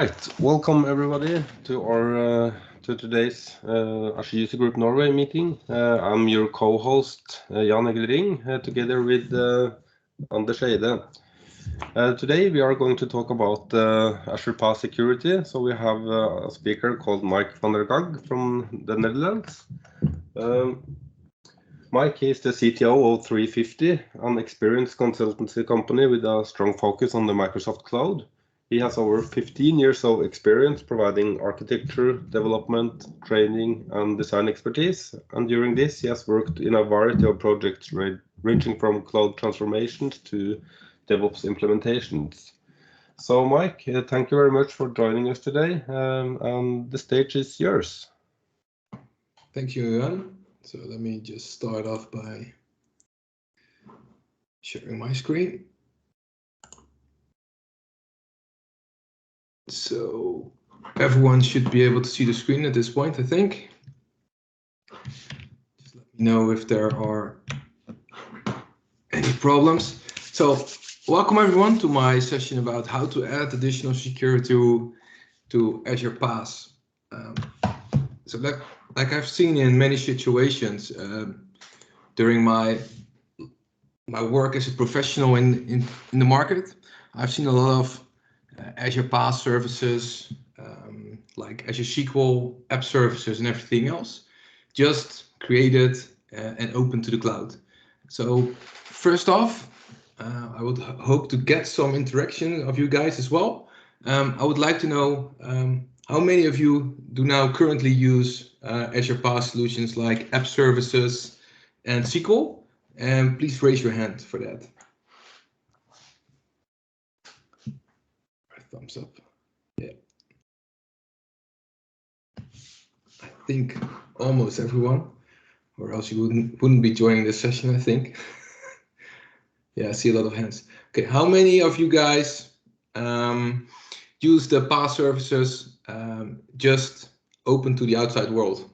Right, welcome everybody to our to today's Azure User Group Norway meeting. I'm your co-host Jan Egil Ring, together with Anders Eide. Today we are going to talk about Azure PaaS security. So we have a speaker called Maik van der Gaag from the Netherlands. Maik is the CTO of 350, an experienced consultancy company with a strong focus on the Microsoft Cloud. He has over 15 years of experience providing architecture, development, training, and design expertise. And during this, he has worked in a variety of projects ranging from cloud transformations to DevOps implementations. So, Maik, thank you very much for joining us today. And the stage is yours. Thank you, Jan. So let me just start off by sharing my screen. So everyone should be able to see the screen at this point, I think. Just let me know if there are any problems. So welcome everyone to my session about how to add additional security to Azure PaaS. So like I've seen in many situations during my work as a professional in the market, I've seen a lot of Azure PaaS services like Azure SQL App Services and everything else just created and open to the cloud. So first off, I would hope to get some interaction of you guys as well. I would like to know how many of you do now currently use Azure PaaS solutions like App Services and SQL? And please raise your hand for that. Thumbs up. Yeah. I think almost everyone, or else you wouldn't be joining this session, I think. Yeah, I see a lot of hands. Okay, how many of you guys use the PaaS services just open to the outside world?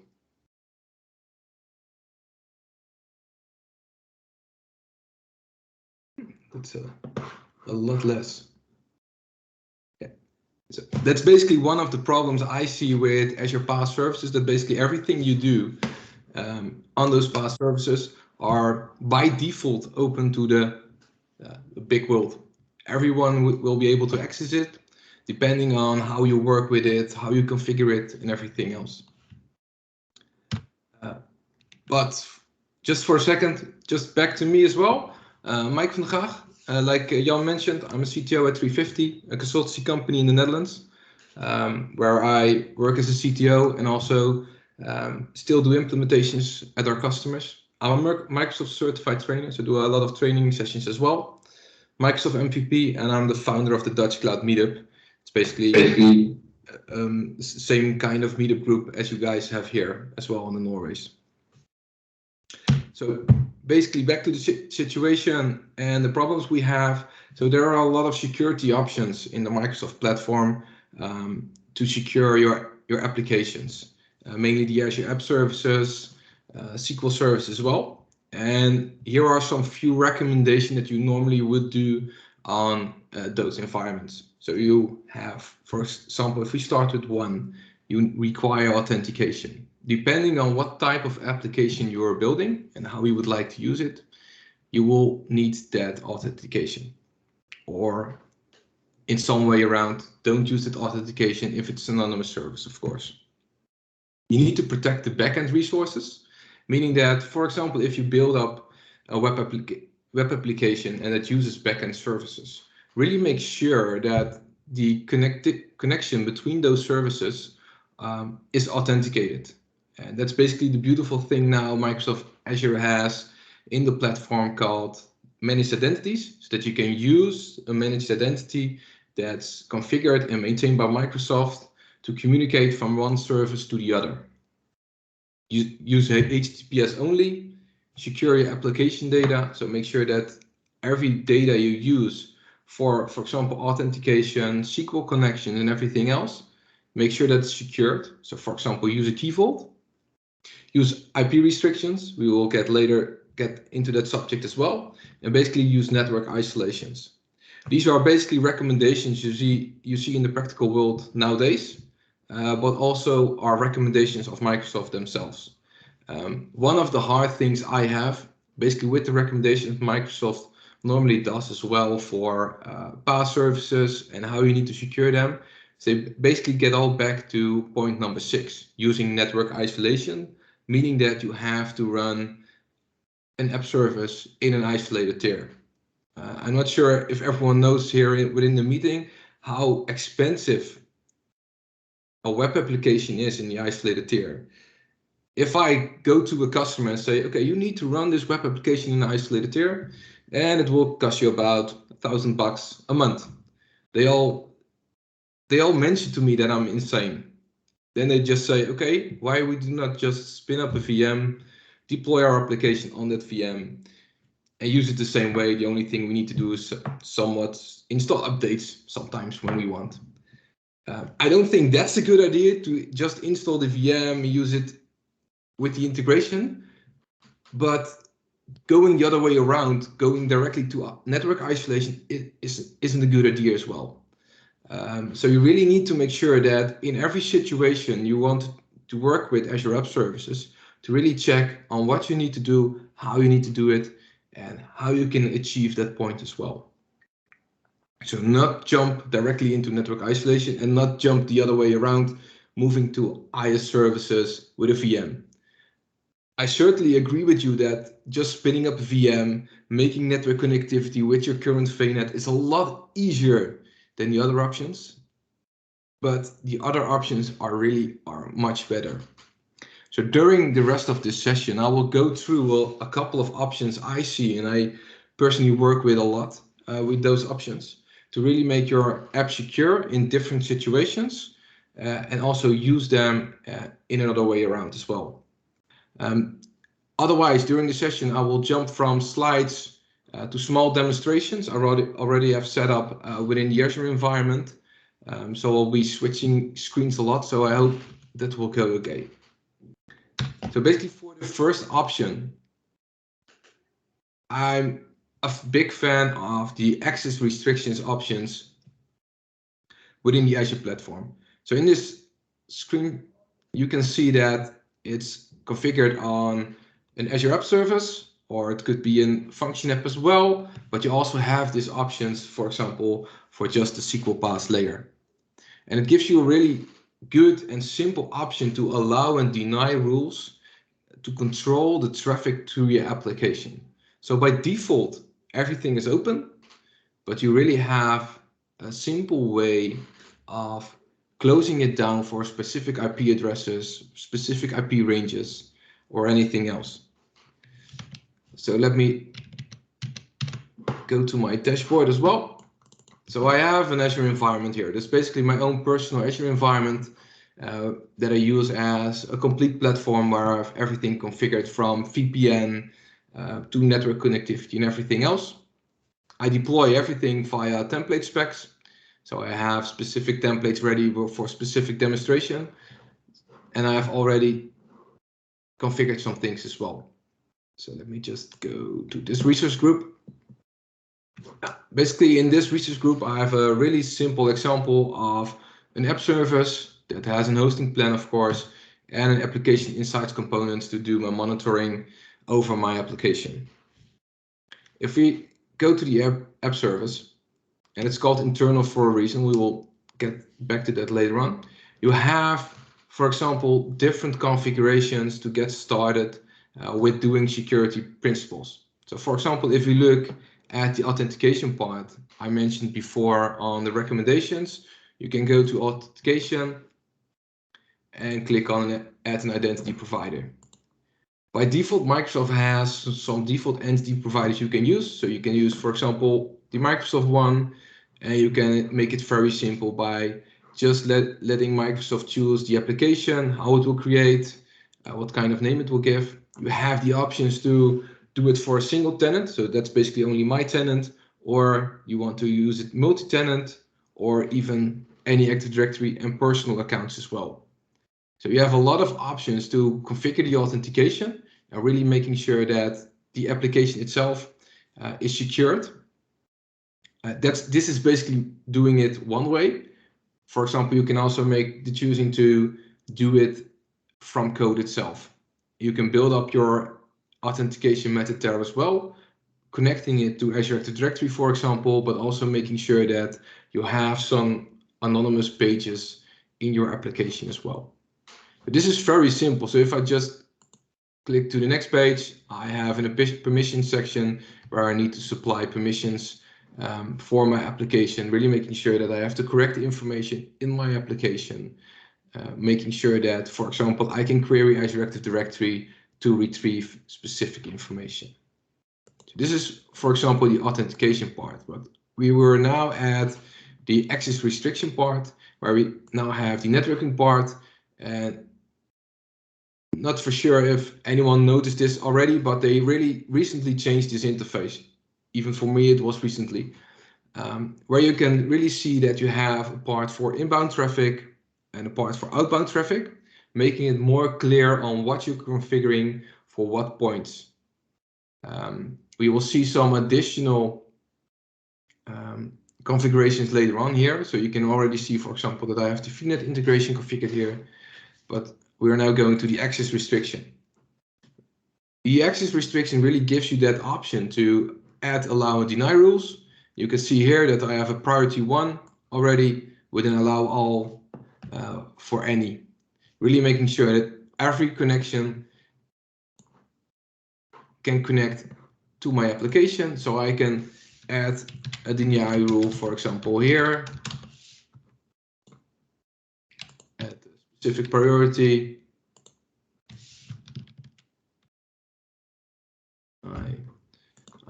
That's a lot less. Yeah. So that's basically one of the problems I see with Azure PaaS services, that basically everything you do on those PaaS services are by default open to the big world. Everyone will be able to access it, depending on how you work with it, how you configure it, and everything else. But just for a second, just back to me as well. Maik van der Gaag, like Jan mentioned, I'm a CTO at 350, a consultancy company in the Netherlands, where I work as a CTO and also still do implementations at our customers. I'm a Microsoft certified trainer, so do a lot of training sessions as well. Microsoft MVP, and I'm the founder of the Dutch Cloud Meetup. It's basically same kind of meetup group as you guys have here as well on the Norways. So basically back to the situation and the problems we have. So there are a lot of security options in the Microsoft platform to secure your applications, mainly the Azure App Services, SQL Service as well. And here are some few recommendations that you normally would do on those environments. So you have, for example, if we start with one, you require authentication. Depending on what type of application you are building and how you would like to use it, you will need that authentication. Or in some way around, don't use that authentication if it's an anonymous service, of course. You need to protect the backend resources, meaning that, for example, if you build up a web application and it uses backend services, really make sure that the connection between those services is authenticated. And that's basically the beautiful thing now Microsoft Azure has in the platform called managed identities, so that you can use a managed identity that's configured and maintained by Microsoft to communicate from one service to the other. Use HTTPS only, secure your application data, so make sure that every data you use for example, authentication, SQL connection, and everything else, make sure that's secured. So for example, use a key vault. Use IP restrictions. We will get into that subject as well. And basically use network isolations. These are basically recommendations you see in the practical world nowadays, but also are recommendations of Microsoft themselves. One of the hard things I have, basically with the recommendations Microsoft normally does as well for PaaS services and how you need to secure them, they basically get all back to point number 6, using network isolation, meaning that you have to run an app service in an isolated tier. I'm not sure if everyone knows here within the meeting how expensive a web application is in the isolated tier. If I go to a customer and say, okay, you need to run this web application in an isolated tier, and it will cost you about $1,000 a month. They all mention to me that I'm insane. Then they just say, okay, why we do not just spin up a VM, deploy our application on that VM, and use it the same way. The only thing we need to do is somewhat install updates sometimes when we want. I don't think that's a good idea to just install the VM, use it with the integration, but going the other way around, going directly to network isolation isn't a good idea as well. So you really need to make sure that in every situation you want to work with Azure App Services to really check on what you need to do, how you need to do it, and how you can achieve that point as well. So not jump directly into network isolation and not jump the other way around, moving to IaaS services with a VM. I certainly agree with you that just spinning up a VM, making network connectivity with your current VNet is a lot easier than the other options, but the other options are much better. So during the rest of this session, I will go through a couple of options I see and I personally work with a lot with those options to really make your app secure in different situations and also use them in another way around as well. Otherwise, during the session, I will jump from slides to small demonstrations I already have set up within the Azure environment. So I'll be switching screens a lot, so I hope that will go okay. So basically for the first option, I'm a big fan of the access restrictions options within the Azure platform. So in this screen, you can see that it's configured on an Azure App Service, or it could be in Function app as well, but you also have these options, for example, for just the SQL PaaS layer. And it gives you a really good and simple option to allow and deny rules to control the traffic to your application. So by default, everything is open, but you really have a simple way of closing it down for specific IP addresses, specific IP ranges, or anything else. So let me go to my dashboard as well. So I have an Azure environment here. That's basically my own personal Azure environment that I use as a complete platform where I have everything configured from VPN to network connectivity and everything else. I deploy everything via template specs. So I have specific templates ready for specific demonstration. And I have already configured some things as well. So let me just go to this resource group. Basically, in this resource group, I have a really simple example of an app service that has an hosting plan, of course, and an application insights components to do my monitoring over my application. If we go to the app service, and it's called internal for a reason, we will get back to that later on. You have, for example, different configurations to get started with doing security principles. So for example, if we look at the authentication part I mentioned before on the recommendations, you can go to authentication and click on add an identity provider. By default, Microsoft has some default entity providers you can use. So you can use, for example, the Microsoft one, and you can make it very simple by just letting Microsoft choose the application, how it will create, what kind of name it will give. You have the options to do it for a single tenant, so that's basically only my tenant, or you want to use it multi-tenant, or even any Active Directory and personal accounts as well. So you have a lot of options to configure the authentication and really making sure that the application itself is secured. This is basically doing it one way. For example, you can also make the choosing to do it from code itself. You can build up your authentication method there as well, connecting it to Azure Active Directory, for example, but also making sure that you have some anonymous pages in your application as well. But this is very simple. So if I just click to the next page, I have in a permission section where I need to supply permissions for my application, really making sure that I have the correct information in my application, making sure that, for example, I can query Azure Active Directory to retrieve specific information. So this is, for example, the authentication part, but we were now at the access restriction part, where we now have the networking part, and not for sure if anyone noticed this already, but they really recently changed this interface. Even for me, it was recently, where you can really see that you have a part for inbound traffic and a part for outbound traffic, making it more clear on what you're configuring for what points. We will see some additional configurations later on here. So you can already see, for example, that I have the VNET integration configured here, but we are now going to the access restriction. The access restriction really gives you that option to add, allow, and deny rules. You can see here that I have a priority 1 already with an allow all for any. Really making sure that every connection can connect to my application. So I can add a deny rule, for example, here. Add a specific priority.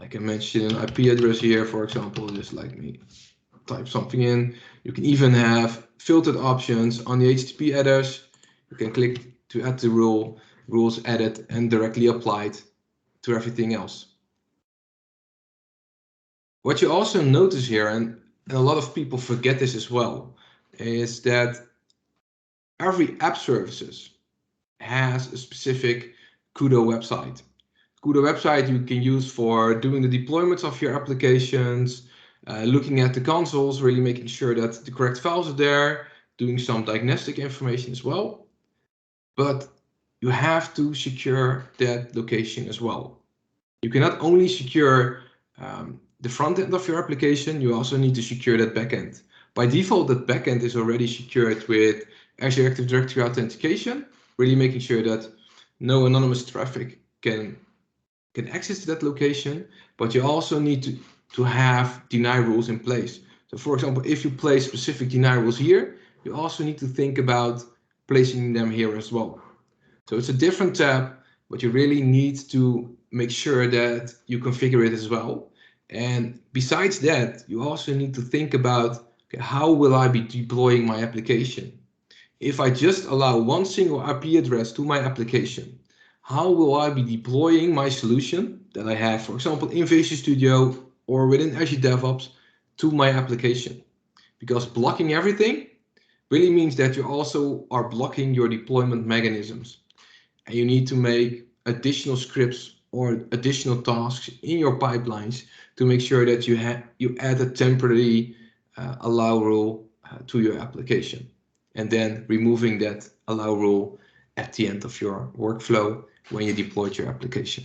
I can mention an IP address here, for example, just like me type something in. You can even have filtered options on the HTTP headers. You can click to add the rule, rules added and directly applied to everything else. What you also notice here, and a lot of people forget this as well, is that every app services has a specific Kudo website. Kudo website you can use for doing the deployments of your applications, looking at the consoles, really making sure that the correct files are there, doing some diagnostic information as well. But you have to secure that location as well. You cannot only secure the front end of your application, you also need to secure that backend. By default, that backend is already secured with Azure Active Directory authentication, really making sure that no anonymous traffic can access that location, but you also need to have deny rules in place. So for example, if you place specific deny rules here, you also need to think about placing them here as well. So it's a different tab, but you really need to make sure that you configure it as well. And besides that, you also need to think about, okay, how will I be deploying my application? If I just allow one single IP address to my application, how will I be deploying my solution that I have, for example, in Visual Studio or within Azure DevOps to my application? Because blocking everything really means that you also are blocking your deployment mechanisms. And you need to make additional scripts or additional tasks in your pipelines to make sure that you add a temporary allow rule to your application, and then removing that allow rule at the end of your workflow when you deployed your application.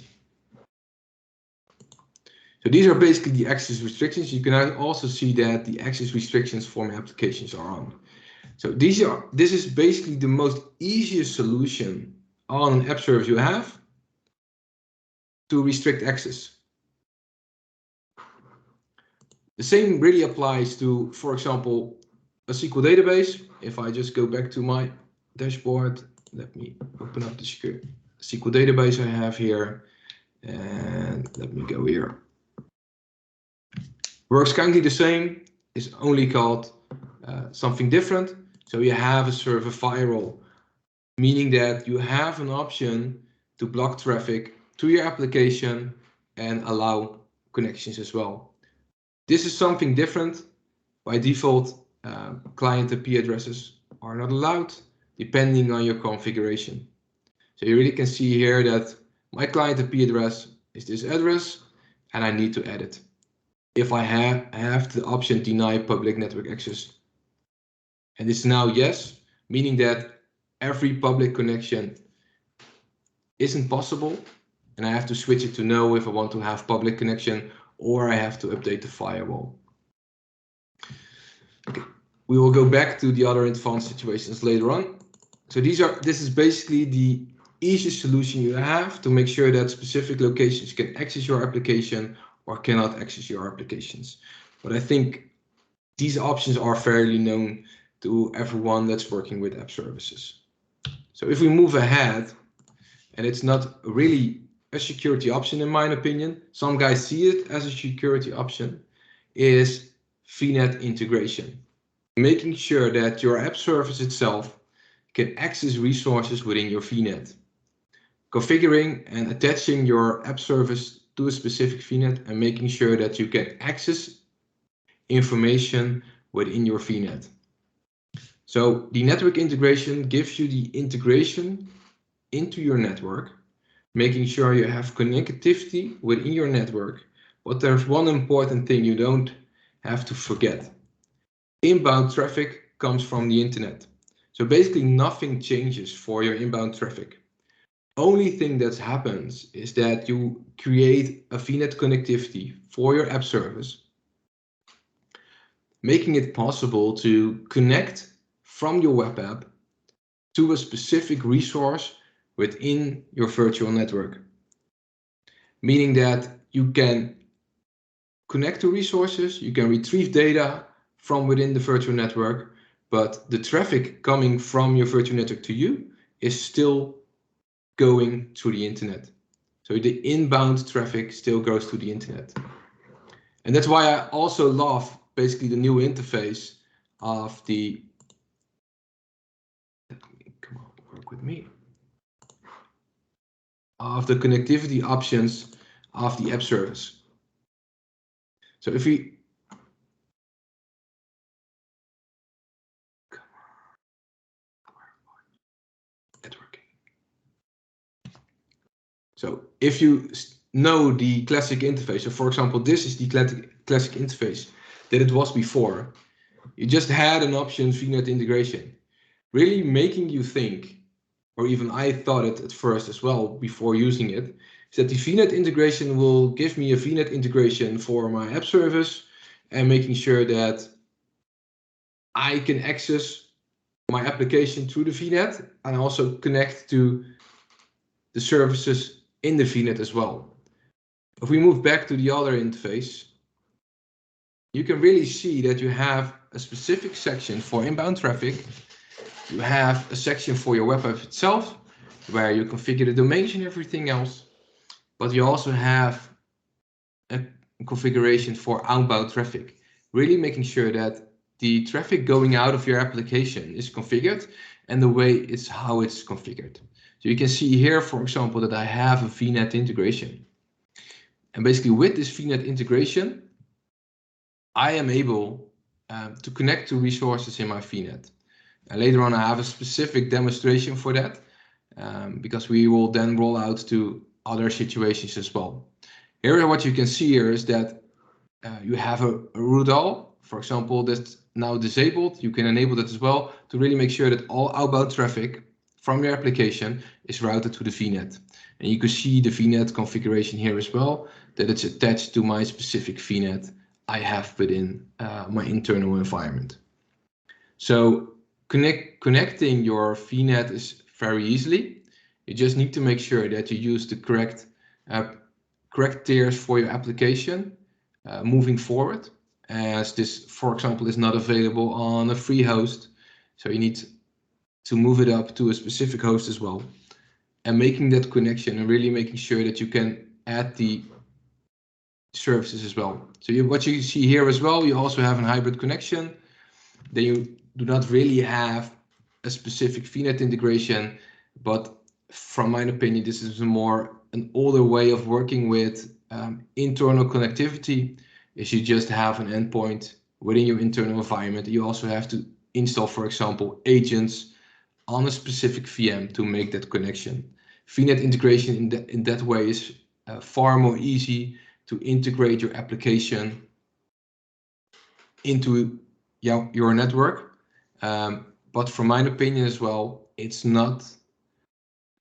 So these are basically the access restrictions. You can also see that the access restrictions for my applications are on. So this is basically the most easiest solution on an app service you have to restrict access. The same really applies to, for example, a SQL database. If I just go back to my dashboard, let me open up the SQL database I have here, and let me go here. Works kindly the same, it's only called something different. So you have a server firewall, meaning that you have an option to block traffic to your application and allow connections as well. This is something different. By default, client IP addresses are not allowed depending on your configuration. So you really can see here that my client IP address is this address and I need to add it. if I have the option deny public network access. And it's now yes, meaning that every public connection isn't possible, and I have to switch it to no if I want to have public connection, or I have to update the firewall. Okay, we will go back to the other advanced situations later on. So this is basically the easiest solution you have to make sure that specific locations can access your application or cannot access your applications. But I think these options are fairly known to everyone that's working with app services. So if we move ahead, and it's not really a security option in my opinion, some guys see it as a security option, is VNET integration. Making sure that your app service itself can access resources within your VNet. Configuring and attaching your app service to a specific VNet and making sure that you can access information within your VNet. So the network integration gives you the integration into your network, making sure you have connectivity within your network. But there's one important thing you don't have to forget. Inbound traffic comes from the internet. So basically nothing changes for your inbound traffic. Only thing that happens is that you create a VNet connectivity for your app service, making it possible to connect from your web app to a specific resource within your virtual network. Meaning that you can connect to resources, you can retrieve data from within the virtual network, but the traffic coming from your virtual network to you is still going to the internet. So the inbound traffic still goes to the internet. And that's why I also love basically the new interface of the, come on, work with me, of the connectivity options of the app service. So if we, networking. So if you know the classic interface, so for example, this is the classic interface that it was before. You just had an option VNet integration, really making you think, or even I thought it at first as well before using it, is that the VNet integration will give me a VNet integration for my app service and making sure that I can access my application through the VNet and also connect to the services in the VNet as well. If we move back to the other interface, you can really see that you have a specific section for inbound traffic. You have a section for your web app itself, where you configure the domains and everything else. But you also have a configuration for outbound traffic, really making sure that the traffic going out of your application is configured and the way it's how it's configured. So you can see here, for example, that I have a VNet integration. And basically with this VNet integration, I am able to connect to resources in my VNet. And later on, I have a specific demonstration for that because we will then roll out to other situations as well. Here, what you can see here is that you have a root all, for example, that's now disabled. You can enable that as well to really make sure that all outbound traffic from your application is routed to the VNet. And you can see the VNet configuration here as well, that it's attached to my specific VNet I have within my internal environment. So connecting your VNet is very easily. You just need to make sure that you use the correct tiers for your application moving forward, as this, for example, is not available on a free host. So you need to move it up to a specific host as well, and making that connection and really making sure that you can add the services as well. So what you see here as well, you also have a hybrid connection. Then you do not really have a specific VNet integration, but from my opinion, this is an older way of working with internal connectivity. Is you just have an endpoint within your internal environment. You also have to install, for example, agents on a specific VM to make that connection. VNet integration in that way is far more easy to integrate your application into your network. But from my opinion as well, it's not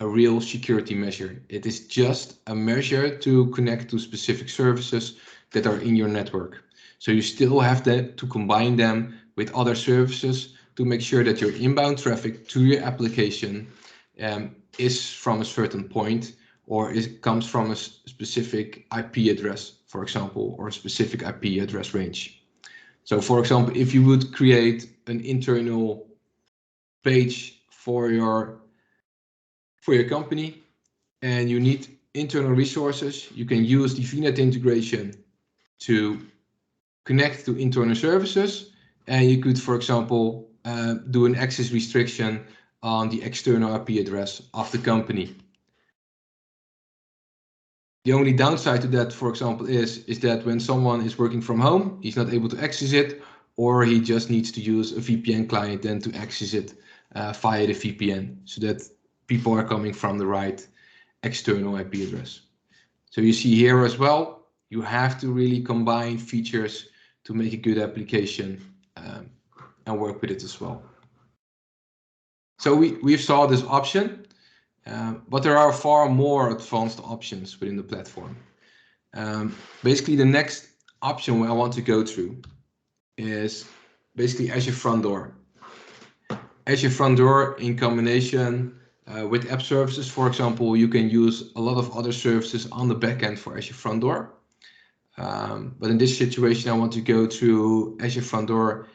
a real security measure. It is just a measure to connect to specific services that are in your network. So you still have to combine them with other services to make sure that your inbound traffic to your application is from a certain point, or comes from a specific IP address, for example, or a specific IP address range. So for example, if you would create an internal page for your company and you need internal resources, you can use the VNET integration to connect to internal services, and you could, for example, do an access restriction on the external IP address of the company. The only downside to that, for example, is that when someone is working from home, he's not able to access it, or he just needs to use a VPN client then to access it via the VPN, so that people are coming from the right external IP address. So you see here as well, you have to really combine features to make a good application and work with it as well. So we saw this option, but there are far more advanced options within the platform. Basically, the next option I want to go through is basically Azure Front Door. Azure Front Door in combination with app services, for example, you can use a lot of other services on the backend for Azure Front Door. But in this situation, I want to go through Azure Front Door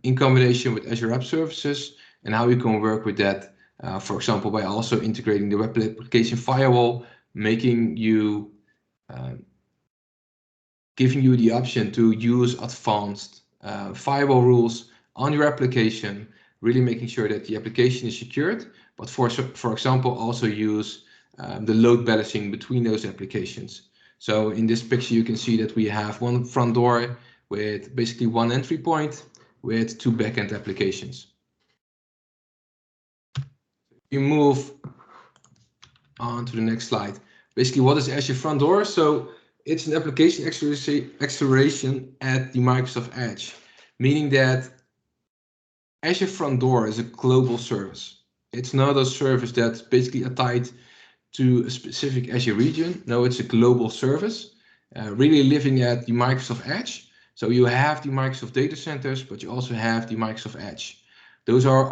in combination with Azure App Services and how you can work with that, for example, by also integrating the web application firewall, making you, giving you the option to use advanced firewall rules on your application, really making sure that the application is secured, but for example, also use the load balancing between those applications. So in this picture, you can see that we have one front door with basically one entry point with two backend applications. You move on to the next slide. Basically, what is Azure Front Door? So it's an application acceleration at the Microsoft Edge, meaning that Azure Front Door is a global service. It's not a service that's basically tied to a specific Azure region. No, it's a global service, really living at the Microsoft Edge. So you have the Microsoft data centers, but you also have the Microsoft Edge. Those are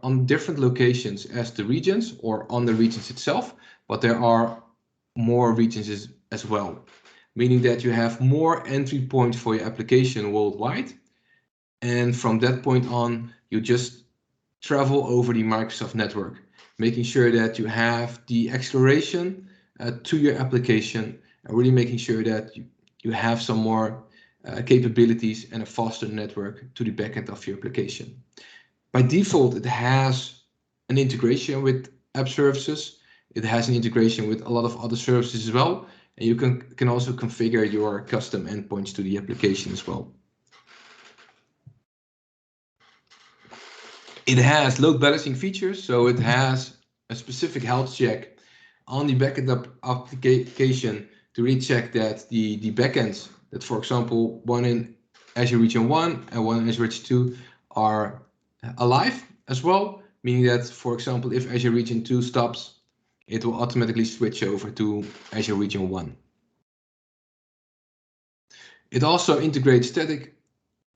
on different locations as the regions or on the regions itself, but there are more regions as well, meaning that you have more entry points for your application worldwide. And from that point on, you just travel over the Microsoft network, making sure that you have the acceleration to your application and really making sure that you have some more capabilities and a faster network to the backend of your application. By default, it has an integration with app services. It has an integration with a lot of other services as well. And you can also configure your custom endpoints to the application as well. It has load balancing features, so it has a specific health check on the backend application to recheck that the backends that, for example, one in Azure Region 1 and one in Azure Region 2 are alive as well, meaning that, for example, if Azure Region 2 stops, it will automatically switch over to Azure Region 1. It also integrates static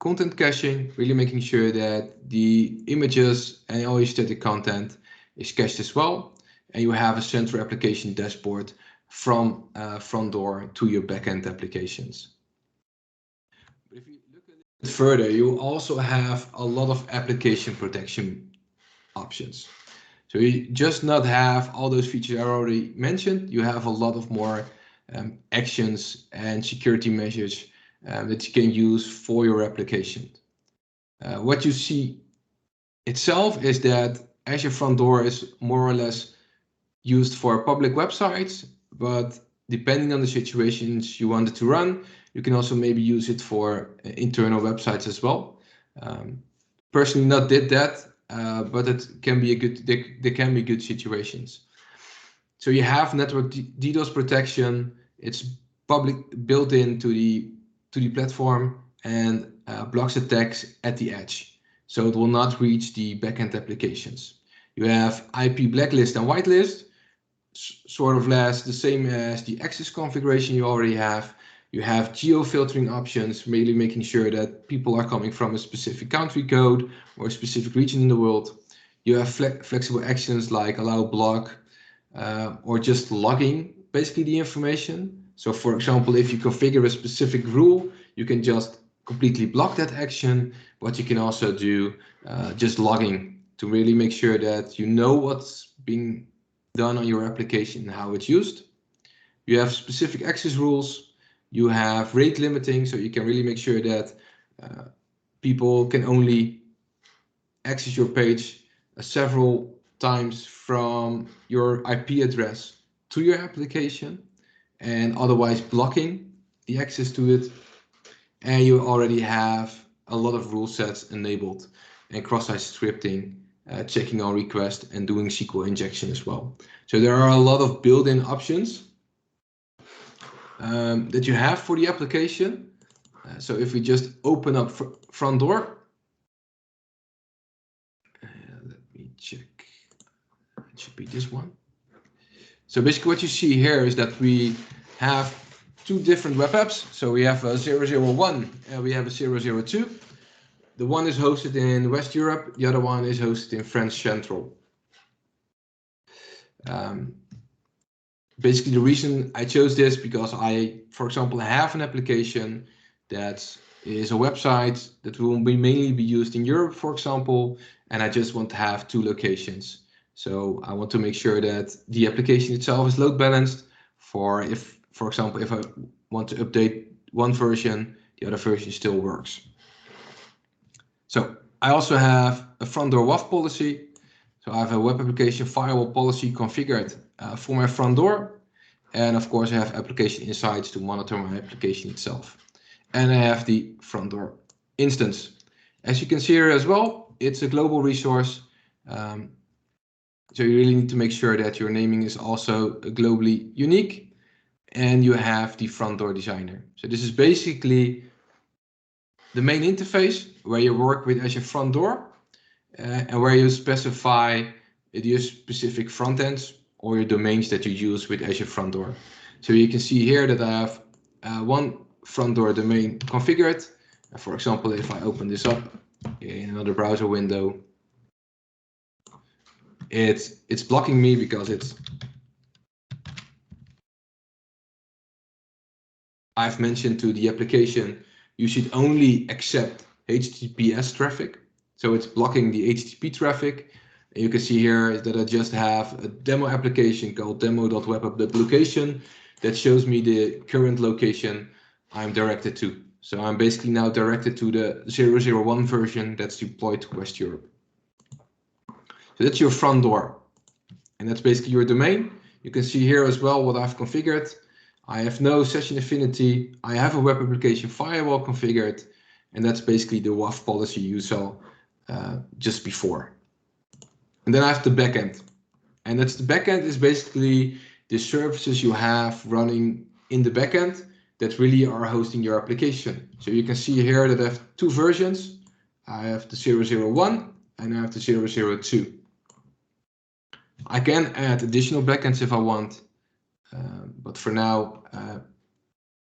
content caching, really making sure that the images and all your static content is cached as well. And you have a central application dashboard from Front Door to your backend applications. But if you look a little bit further, you also have a lot of application protection options. So you just not have all those features I already mentioned, you have a lot of more actions and security measures that you can use for your application. What you see itself is that Azure Front Door is more or less used for public websites, but depending on the situations you want it to run, you can also maybe use it for internal websites as well. Personally not did that, but it can be there can be good situations. So you have network DDoS protection. It's public built into the platform, and blocks attacks at the edge. So it will not reach the backend applications. You have IP blacklist and whitelist, sort of less the same as the access configuration you already have. You have geo-filtering options, really making sure that people are coming from a specific country code or a specific region in the world. You have flexible actions like allow block or just logging basically the information. So for example, if you configure a specific rule, you can just completely block that action, but you can also do just logging to really make sure that you know what's being done on your application and how it's used. You have specific access rules. You have rate limiting, so you can really make sure that people can only access your page several times from your IP address to your application, and otherwise blocking the access to it. And you already have a lot of rule sets enabled and cross-site scripting, checking on request and doing SQL injection as well. So there are a lot of built-in options that you have for the application. So if we just open up Front Door, let me check, it should be this one. So basically what you see here is that we have two different web apps. So we have a 001 and we have a 002. The one is hosted in West Europe, the other one is hosted in France Central. Basically the reason I chose this because I, for example, have an application that is a website that will be mainly be used in Europe, for example, and I just want to have two locations. So I want to make sure that the application itself is load balanced for if, for example, if I want to update one version, the other version still works. So I also have a front door WAF policy. So I have a web application firewall policy configured for my front door. And of course I have application insights to monitor my application itself. And I have the front door instance. As you can see here as well, it's a global resource. So you really need to make sure that your naming is also globally unique. And you have the FrontDoor Designer. So this is basically the main interface where you work with Azure Front Door and where you specify your specific front ends or your domains that you use with Azure Front Door. So you can see here that I have one front door domain configured. For example, if I open this up in another browser window, it's blocking me because I've mentioned to the application you should only accept HTTPS traffic. So it's blocking the HTTP traffic. And you can see here that I just have a demo application called demo.webapp.location that shows me the current location I'm directed to. So I'm basically now directed to the 001 version that's deployed to West Europe. So that's your front door. And that's basically your domain. You can see here as well what I've configured. I have no session affinity. I have a web application firewall configured. And that's basically the WAF policy you saw just before. And then I have the backend. And that's the backend is basically the services you have running in the backend that really are hosting your application. So you can see here that I have two versions. I have the 001 and I have the 002. I can add additional backends if I want, but for now,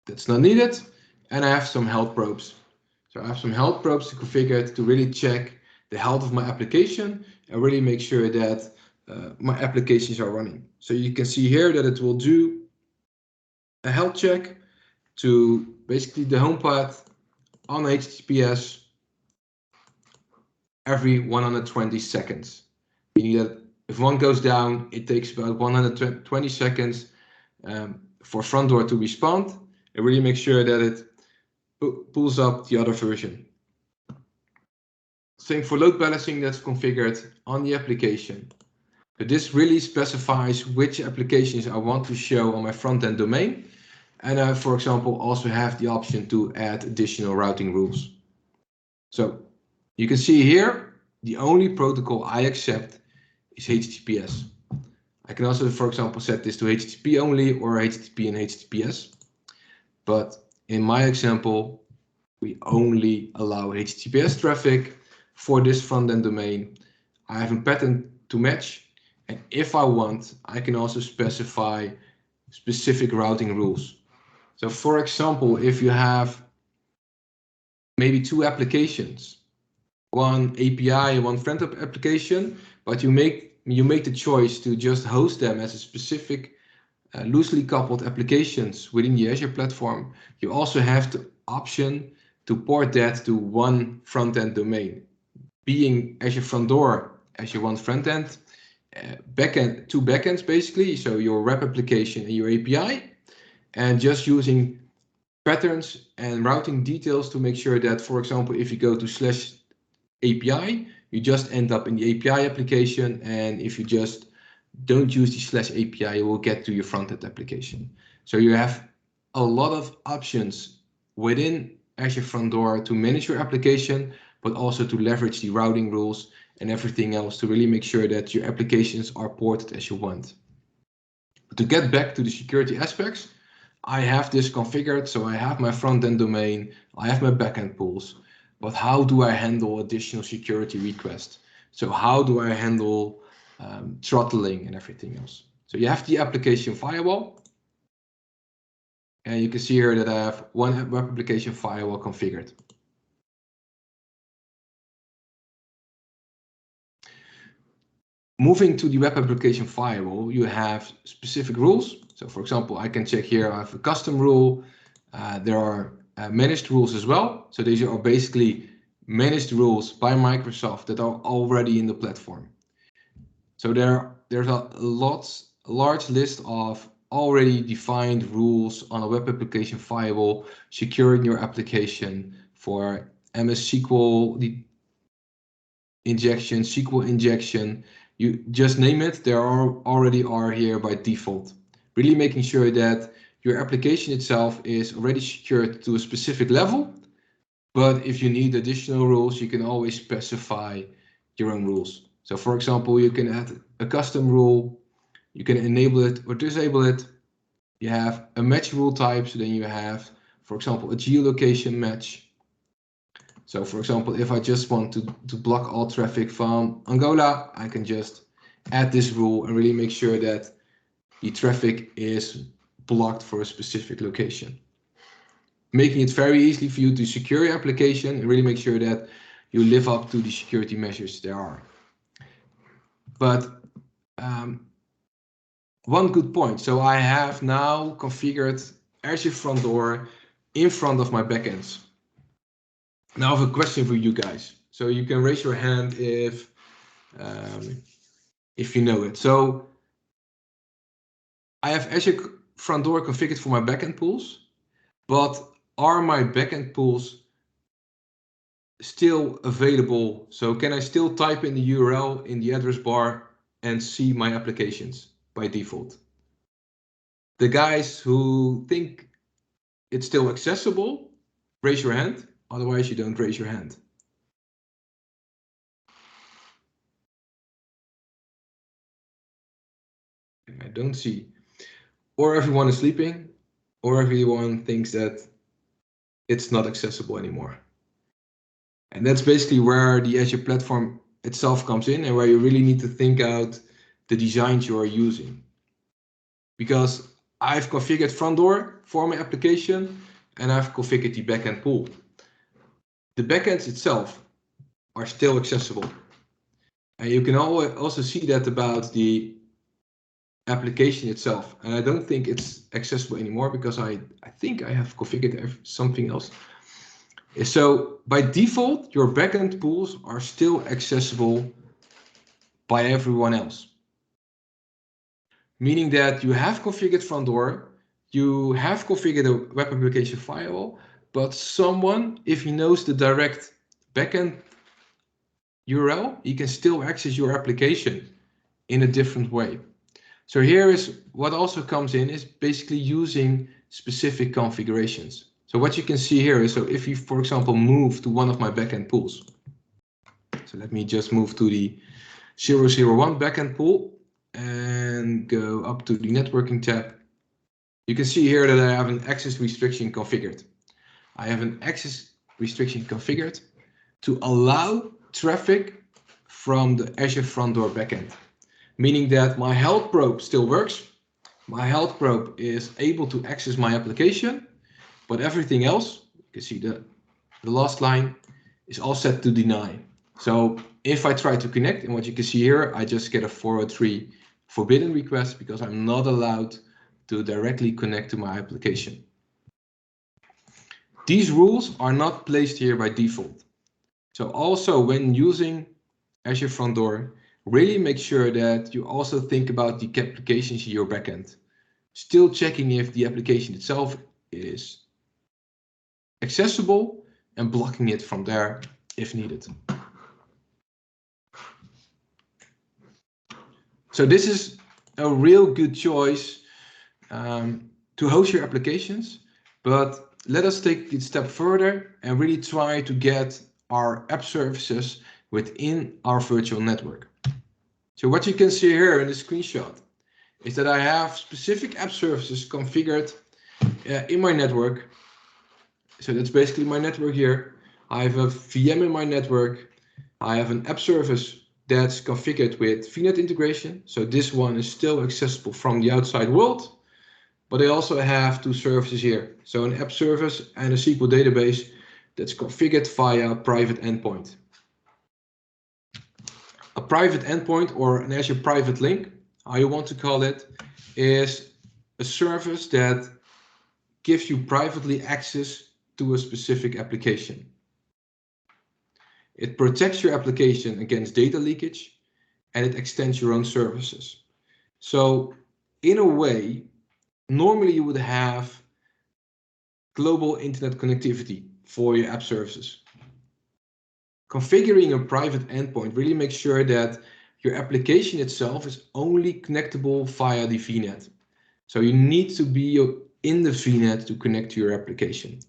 that's not needed. And I have some health probes. So I have some health probes configured to really check the health of my application and really make sure that my applications are running. So you can see here that it will do a health check to basically the home path on HTTPS every 120 seconds. Meaning that if one goes down, it takes about 120 seconds for front door to respond and really make sure that it pulls up the other version. Same for load balancing that's configured on the application. So this really specifies which applications I want to show on my front-end domain. And I, for example, also have the option to add additional routing rules. So you can see here, the only protocol I accept is HTTPS. I can also, for example, set this to HTTP only or HTTP and HTTPS. But in my example, We only allow HTTPS traffic for this front-end domain. I have a pattern to match. And if I want, I can also specify specific routing rules. So for example, if you have maybe two applications, one API and one front-end application, but you make the choice to just host them as a specific loosely coupled applications within the Azure platform, you also have the option to port that to one front-end domain, being Azure Front Door as your one front-end, backend, two backends basically, so your web application and your API, and just using patterns and routing details to make sure that, for example, if you go to /API, you just end up in the API application, and if you just don't use the /API, you will get to your front-end application. So you have a lot of options within Azure Front Door to manage your application, but also to leverage the routing rules and everything else to really make sure that your applications are ported as you want. But to get back to the security aspects, I have this configured, so I have my front-end domain, I have my backend pools, but how do I handle additional security requests? So how do I handle throttling and everything else? So you have the application firewall, and you can see here that I have one web application firewall configured. Moving to the web application firewall, you have specific rules. So for example, I can check here, I have a custom rule. There are managed rules as well. So these are basically managed rules by Microsoft that are already in the platform. So there's a large list of already defined rules on a web application firewall, securing your application for MS SQL injection, SQL injection. You just name it, there already are here by default. Really making sure that your application itself is already secured to a specific level, but if you need additional rules, you can always specify your own rules. So for example, you can add a custom rule, you can enable it or disable it. You have a match rule type, so then you have, for example, a geolocation match. So for example, if I just want to block all traffic from Angola, I can just add this rule and really make sure that the traffic is blocked for a specific location. Making it very easy for you to secure your application and really make sure that you live up to the security measures there are. But one good point. So I have now configured Azure Front Door in front of my backends. Now I have a question for you guys. So you can raise your hand if you know it. So I have Azure Front Door configured for my backend pools, but are my backend pools still available? So can I still type in the URL in the address bar and see my applications by default? The guys who think it's still accessible, raise your hand. Otherwise, you don't raise your hand. I don't see. Or everyone is sleeping, or everyone thinks that it's not accessible anymore. And that's basically where the Azure platform itself comes in and where you really need to think out the designs you are using. Because I've configured Front Door for my application and I've configured the backend pool. The backends itself are still accessible. And you can also see that about the application itself. And I don't think it's accessible anymore because I think I have configured something else. So by default, your backend pools are still accessible by everyone else. Meaning that you have configured Front Door, you have configured a web application firewall, but someone, if he knows the direct backend URL, he can still access your application in a different way. So here is what also comes in is basically using specific configurations. So what you can see here is, so if you, for example, move to one of my backend pools. So let me just move to the 001 backend pool and go up to the networking tab. You can see here that I have an access restriction configured. I have an access restriction configured to allow traffic from the Azure Front Door backend, meaning that my health probe still works. My health probe is able to access my application, but everything else, you can see the last line, is all set to deny. So if I try to connect, and what you can see here, I just get a 403 forbidden request because I'm not allowed to directly connect to my application. These rules are not placed here by default. So also when using Azure Front Door, really make sure that you also think about the applications in your backend. Still checking if the application itself is accessible and blocking it from there if needed. So this is a real good choice to host your applications, but let us take it a step further and really try to get our app services within our virtual network. So what you can see here in the screenshot is that I have specific app services configured in my network. So that's basically my network here. I have a VM in my network. I have an app service that's configured with VNET integration. So this one is still accessible from the outside world. But I also have two services here. So an app service and a SQL database that's configured via a private endpoint. A private endpoint, or an Azure private link, how you want to call it, is a service that gives you privately access to a specific application. It protects your application against data leakage, and it extends your own services. So in a way, normally you would have global internet connectivity for your app services. Configuring a private endpoint really makes sure that your application itself is only connectable via the VNet. So you need to be in the VNet to connect to your application.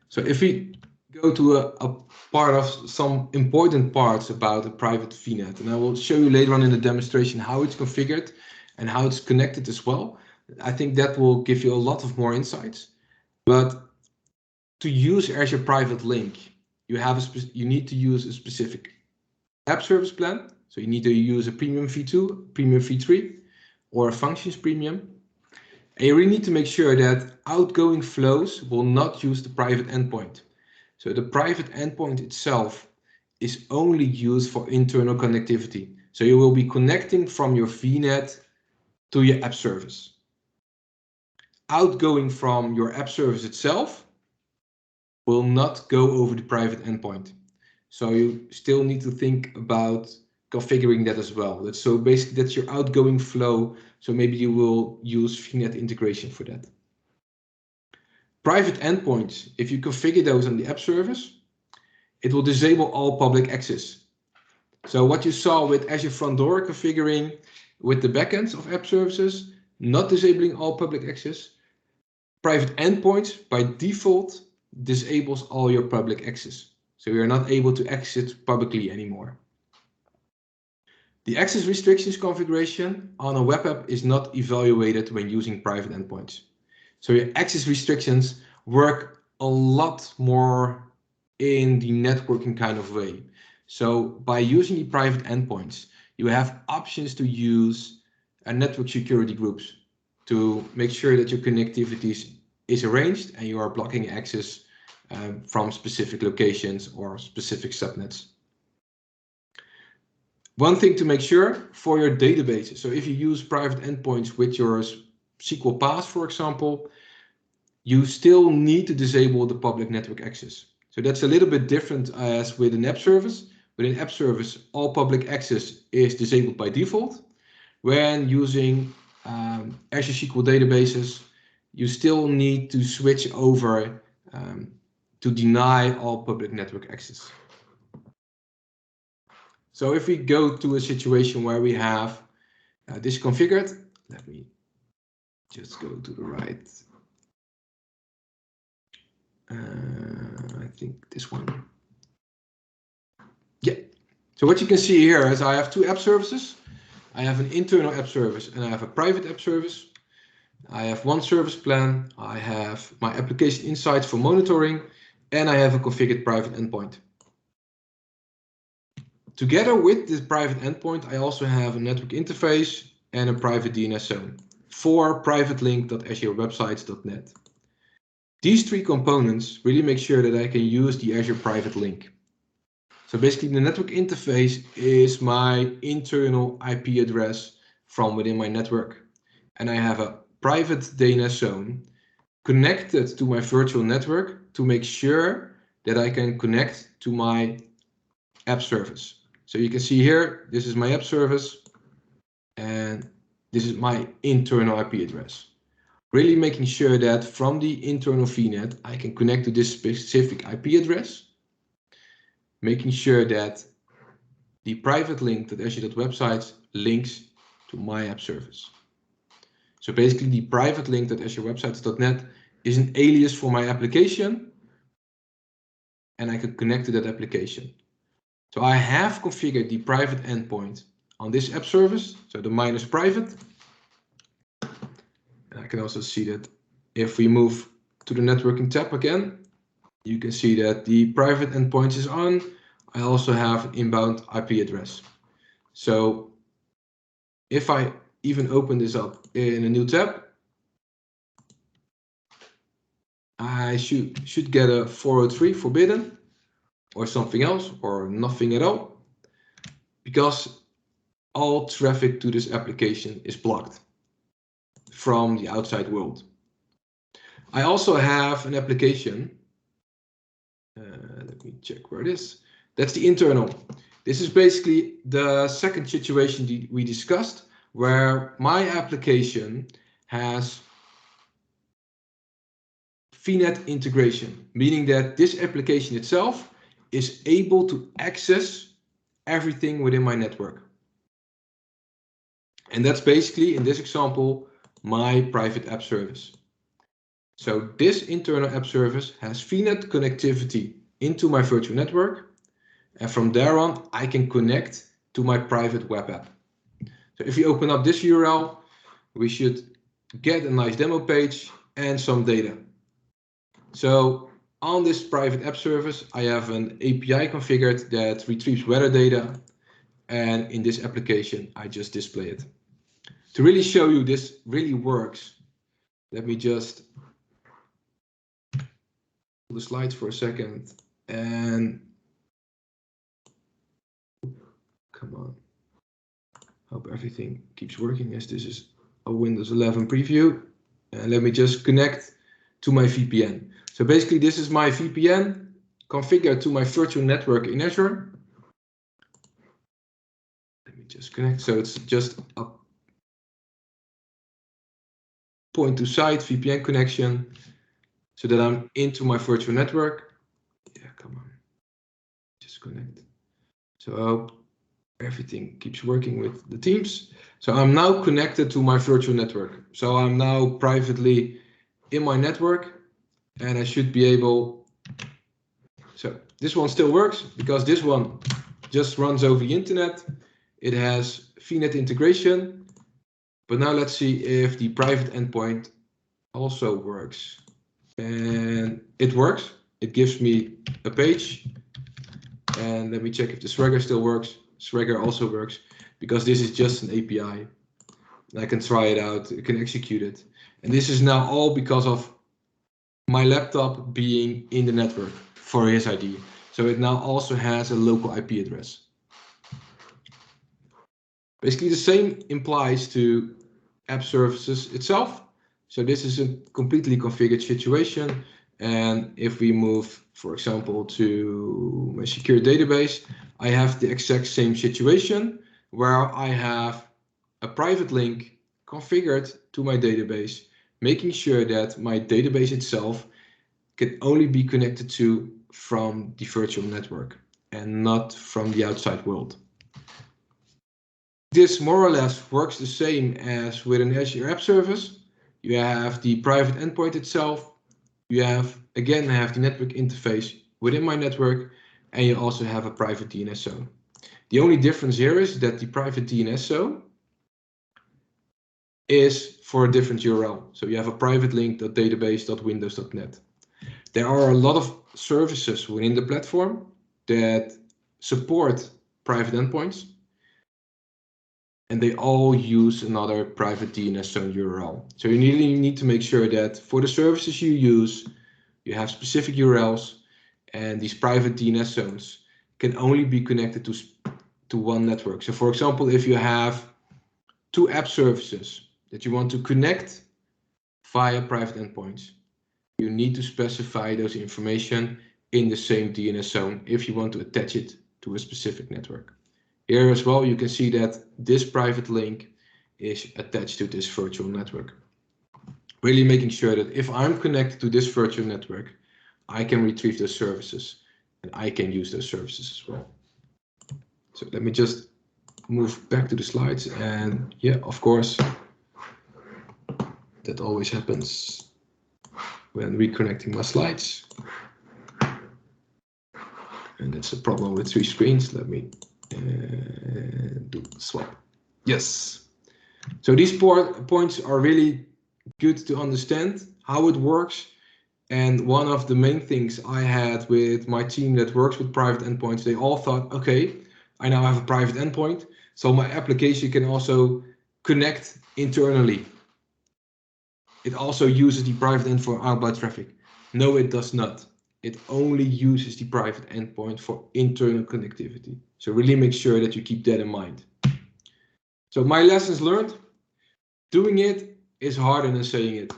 So if we go to a part of some important parts about a private VNet, and I will show you later on in the demonstration how it's configured and how it's connected as well. I think that will give you a lot of more insights. But to use Azure Private Link, you need to use a specific app service plan. So you need to use a Premium V2, Premium V3, or a Functions Premium. And you really need to make sure that outgoing flows will not use the private endpoint. So the private endpoint itself is only used for internal connectivity. So you will be connecting from your VNet to your app service. Outgoing from your app service itself will not go over the private endpoint. So you still need to think about configuring that as well. So basically that's your outgoing flow. So maybe you will use VNet integration for that. Private endpoints, if you configure those on the app service, it will disable all public access. So what you saw with Azure Front Door configuring with the backends of app services, not disabling all public access, private endpoints by default disables all your public access. So you're not able to exit publicly anymore. The access restrictions configuration on a web app is not evaluated when using private endpoints. So your access restrictions work a lot more in the networking kind of way. So by using the private endpoints, you have options to use network security groups to make sure that your connectivity is arranged and you are blocking access from specific locations or specific subnets. One thing to make sure for your databases. So if you use private endpoints with your SQL PaaS, for example, you still need to disable the public network access. So that's a little bit different as with an app service. With an app service, all public access is disabled by default. When using Azure SQL Databases, you still need to switch over to deny all public network access. So if we go to a situation where we have this configured, let me just go to the right. I think this one. Yeah. So what you can see here is I have two app services. I have an internal app service and I have a private app service. I have one service plan, I have my application insights for monitoring, and I have a configured private endpoint. Together with this private endpoint, I also have a network interface and a private DNS zone for privatelink.azurewebsites.net. These three components really make sure that I can use the Azure private link. So basically the network interface is my internal IP address from within my network. And I have a private DNS zone connected to my virtual network to make sure that I can connect to my app service. So you can see here, this is my app service and this is my internal IP address. Really making sure that from the internal VNet, I can connect to this specific IP address, making sure that the private link.azure.websites links to my app service. So basically the private link.azurewebsites.net is an alias for my application and I can connect to that application. So I have configured the private endpoint on this app service, so the minus private. And I can also see that if we move to the networking tab again, you can see that the private endpoint is on. I also have an inbound IP address. So if I even open this up in a new tab, I should get a 403 forbidden or something else or nothing at all, because all traffic to this application is blocked from the outside world. I also have an application. Let me check where it is. That's the internal. This is basically the second situation we discussed, where my application has VNET integration, meaning that this application itself is able to access everything within my network. And that's basically, in this example, my private app service. So this internal app service has VNET connectivity into my virtual network. And from there on, I can connect to my private web app. So if you open up this URL, we should get a nice demo page and some data. So on this private app service, I have an API configured that retrieves weather data. And in this application, I just display it. To really show you this really works, let me just pull the slides for a second and come on. Hope everything keeps working as this is a Windows 11 preview. And let me just connect to my VPN. So basically this is my VPN configured to my virtual network in Azure. Let me just connect. So it's just a point to site VPN connection so that I'm into my virtual network. Yeah, come on. Just connect. So I hope everything keeps working with the Teams. So I'm now connected to my virtual network. So I'm now privately in my network and I should be able. So this one still works because this one just runs over the internet. It has VNet integration. But now let's see if the private endpoint also works. And it works. It gives me a page. And let me check if the Swagger still works. Swagger also works because this is just an API. I can try it out, I can execute it. And this is now all because of my laptop being in the network for his ID. So it now also has a local IP address. Basically the same applies to app services itself. So this is a completely configured situation. And if we move, for example, to my secure database, I have the exact same situation where I have a private link configured to my database, making sure that my database itself can only be connected to from the virtual network and not from the outside world. This more or less works the same as with an Azure App Service. You have the private endpoint itself. You have, again, the network interface within my network, and you also have a private DNS zone. The only difference here is that the private DNS zone is for a different URL. So you have a private link.database.windows.net. There are a lot of services within the platform that support private endpoints, and they all use another private DNS zone URL. So you really need to make sure that for the services you use, you have specific URLs, and these private DNS zones can only be connected to one network. So for example, if you have 2 app services that you want to connect via private endpoints, you need to specify those information in the same DNS zone if you want to attach it to a specific network. Here as well, you can see that this private link is attached to this virtual network. Really making sure that if I'm connected to this virtual network, I can retrieve those services and I can use those services as well. So let me just move back to the slides, and yeah, of course, that always happens when reconnecting my slides. And that's a problem with 3 screens. Let me do the swap. Yes. So these points are really good to understand how it works. And one of the main things I had with my team that works with private endpoints, they all thought, okay, I now have a private endpoint, so my application can also connect internally. It also uses the private endpoint for outbound traffic. No, it does not. It only uses the private endpoint for internal connectivity. So really make sure that you keep that in mind. So my lessons learned, doing it is harder than saying it.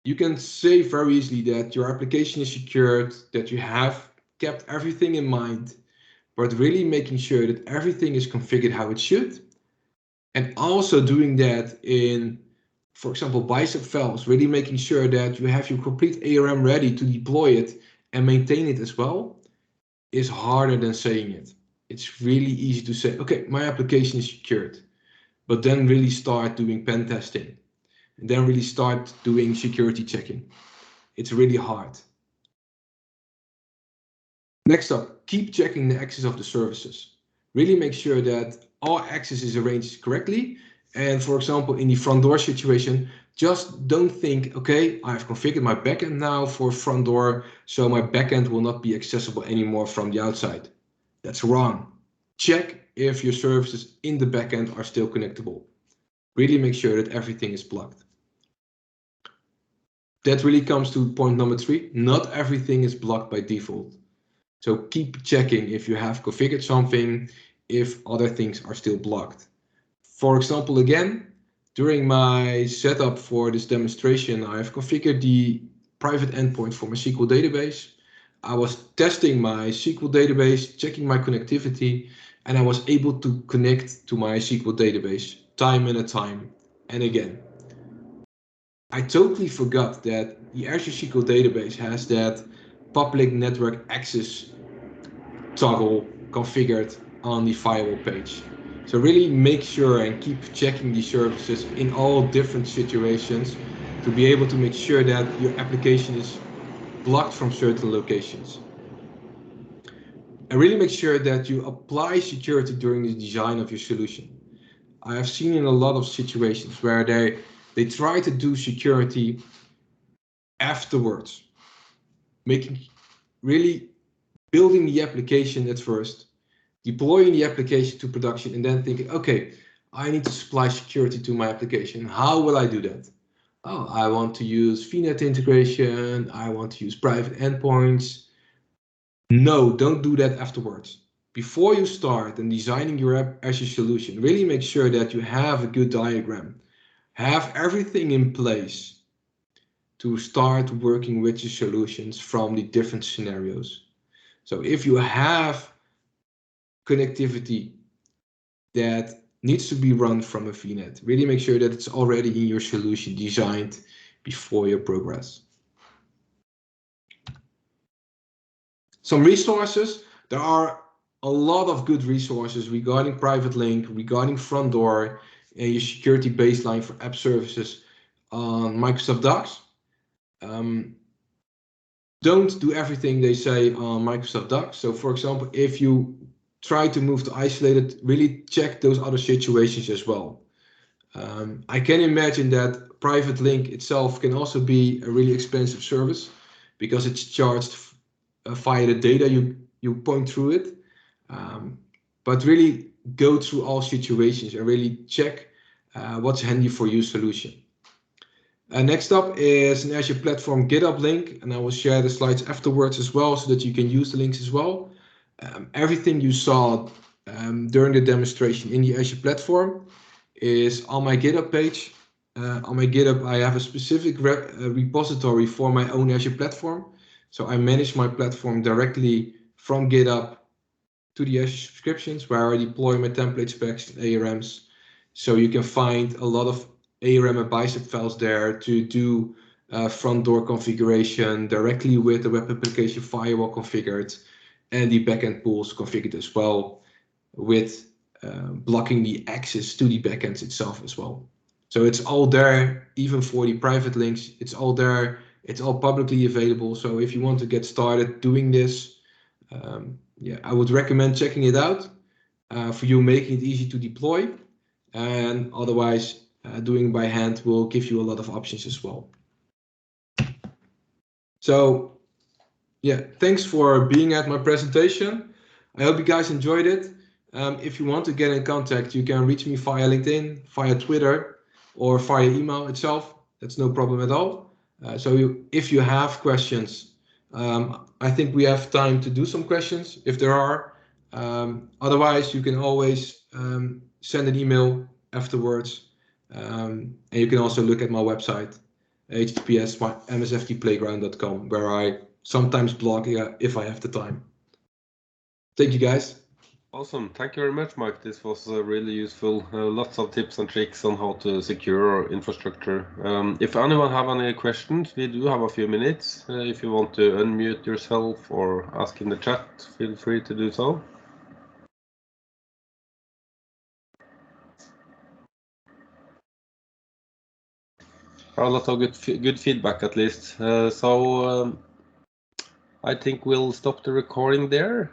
You can say very easily that your application is secured, that you have kept everything in mind, but really making sure that everything is configured how it should. And also doing that in, for example, bicep files, really making sure that you have your complete ARM ready to deploy it and maintain it as well, is harder than saying it. It's really easy to say, okay, my application is secured, but then really start doing pen testing and then really start doing security checking. It's really hard. Next up, keep checking the access of the services. Really make sure that all access is arranged correctly. And for example, in the front door situation, just don't think, okay, I've configured my backend now for front door, so my backend will not be accessible anymore from the outside. That's wrong. Check if your services in the backend are still connectable. Really make sure that everything is blocked. That really comes to point number 3. Not everything is blocked by default. So keep checking if you have configured something, if other things are still blocked. For example, again, during my setup for this demonstration, I've configured the private endpoint for my SQL database. I was testing my SQL database, checking my connectivity, and I was able to connect to my SQL database time and time and again. I totally forgot that the Azure SQL database has that public network access toggle configured on the firewall page. So really make sure and keep checking the services in all different situations to be able to make sure that your application is blocked from certain locations. And really make sure that you apply security during the design of your solution. I have seen in a lot of situations where they try to do security afterwards, really building the application at first, deploying the application to production, and then thinking, okay, I need to supply security to my application. How will I do that? Oh, I want to use VNET integration. I want to use private endpoints. No, don't do that afterwards. Before you start and designing your Azure solution, really make sure that you have a good diagram. Have everything in place to start working with your solutions from the different scenarios. So if you have connectivity that needs to be run from a VNet, really make sure that it's already in your solution designed before you progress. Some resources. There are a lot of good resources regarding private link, regarding front door, and your security baseline for app services on Microsoft Docs. Don't do everything they say on Microsoft Docs. So for example, if you try to move to isolated, really check those other situations as well. I can imagine that private link itself can also be a really expensive service because it's charged via the data you point through it. But really go through all situations and really check what's handy for your solution. Next up is an Azure Platform GitHub link, and I will share the slides afterwards as well so that you can use the links as well. Everything you saw during the demonstration in the Azure Platform is on my GitHub page. On my GitHub, I have a specific repository for my own Azure Platform. So I manage my platform directly from GitHub to the Azure subscriptions where I deploy my template specs and ARMs. So you can find a lot of ARM and bicep files there to do front door configuration directly with the web application firewall configured and the backend pools configured as well, with blocking the access to the backends itself as well. So it's all there, even for the private links, it's all there. It's all publicly available. So if you want to get started doing this, yeah, I would recommend checking it out for you, making it easy to deploy. And otherwise, doing by hand will give you a lot of options as well. So yeah, thanks for being at my presentation. I hope you guys enjoyed it. If you want to get in contact, you can reach me via LinkedIn, via Twitter, or via email itself. That's no problem at all. If you have questions, I think we have time to do some questions if there are. Otherwise, you can always send an email afterwards. And you can also look at my website, https://msftplayground.com, where I sometimes blog if I have the time. Thank you, guys. Awesome. Thank you very much, Mike. This was really useful. Lots of tips and tricks on how to secure our infrastructure. If anyone have any questions, we do have a few minutes. If you want to unmute yourself or ask in the chat, feel free to do so. A lot of good feedback, at least. I think we'll stop the recording there.